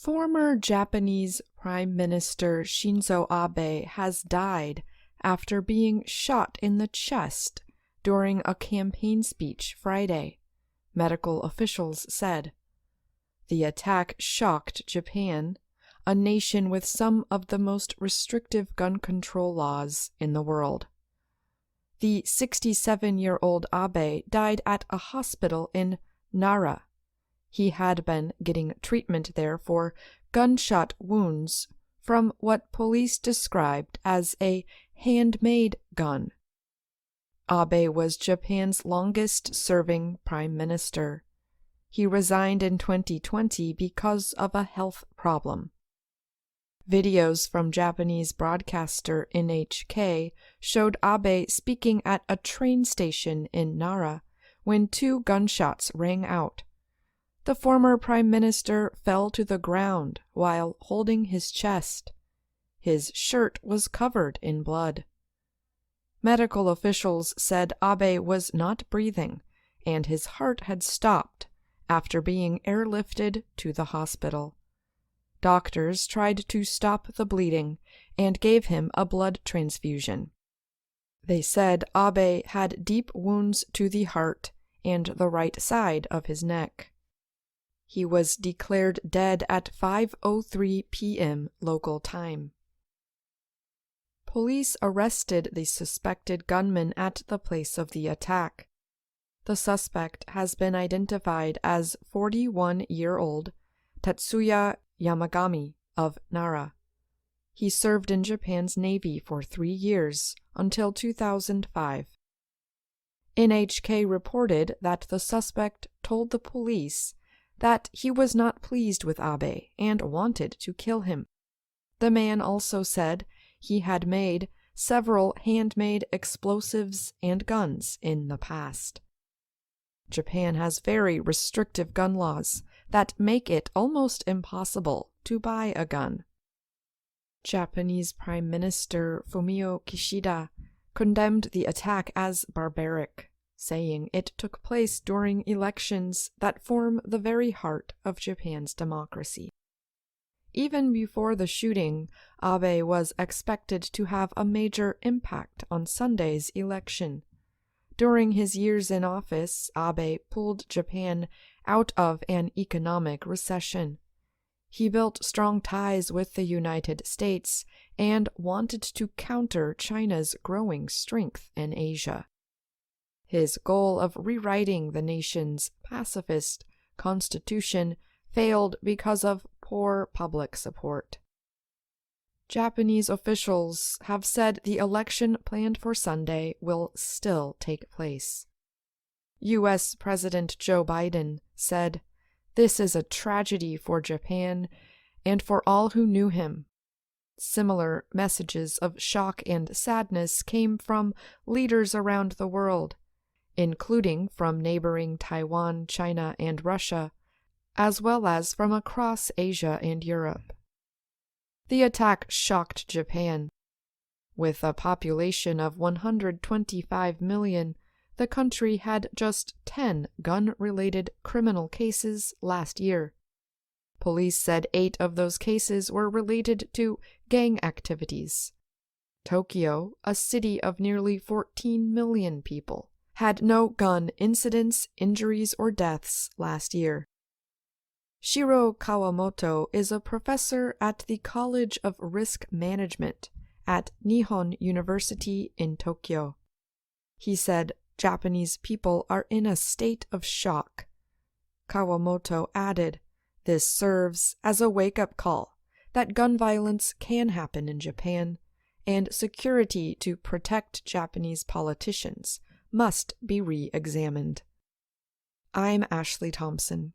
Former Japanese Prime Minister Shinzo Abe has died after being shot in the chest during a campaign speech Friday, medical officials said. The attack shocked Japan, a nation with some of the most restrictive gun control laws in the world. The 67-year-old Abe died at a hospital in Nara. He had been getting treatment there for gunshot wounds from what police described as a handmade gun. Abe was Japan's longest-serving prime minister. He resigned in 2020 because of a health problem. Videos from Japanese broadcaster NHK showed Abe speaking at a train station in Nara when two gunshots rang out. The former prime minister fell to the ground while holding his chest. His shirt was covered in blood. Medical officials said Abe was not breathing, and his heart had stopped after being airlifted to the hospital. Doctors tried to stop the bleeding and gave him a blood transfusion. They said Abe had deep wounds to the heart and the right side of his neck. He was declared dead at 5:03 p.m. local time. Police arrested the suspected gunman at the place of the attack. The suspect has been identified as 41-year-old Tatsuya Yamagami of Nara. He served in Japan's Navy for 3 years, until 2005. NHK reported that the suspect told the police that he was not pleased with Abe and wanted to kill him. The man also said he had made several handmade explosives and guns in the past. Japan has very restrictive gun laws that make it almost impossible to buy a gun. Japanese Prime Minister Fumio Kishida condemned the attack as barbaric, saying it took place during elections that form the very heart of Japan's democracy. Even before the shooting, Abe was expected to have a major impact on Sunday's election. During his years in office, Abe pulled Japan out of an economic recession. He built strong ties with the United States and wanted to counter China's growing strength in Asia. His goal of rewriting the nation's pacifist constitution failed because of poor public support. Japanese officials have said the election planned for Sunday will still take place. U.S. President Joe Biden said, "This is a tragedy for Japan and for all who knew him." Similar messages of shock and sadness came from leaders around the world, including from neighboring Taiwan, China, and Russia, as well as from across Asia and Europe. The attack shocked Japan. With a population of 125 million, the country had just 10 gun-related criminal cases last year. Police said 8 of those cases were related to gang activities. Tokyo, a city of nearly 14 million people, had no gun incidents, injuries, or deaths last year. Shiro Kawamoto is a professor at the College of Risk Management at Nihon University in Tokyo. He said Japanese people are in a state of shock. Kawamoto added, "This serves as a wake-up call that gun violence can happen in Japan, and security to protect Japanese politicians must be re-examined." I'm Ashley Thompson.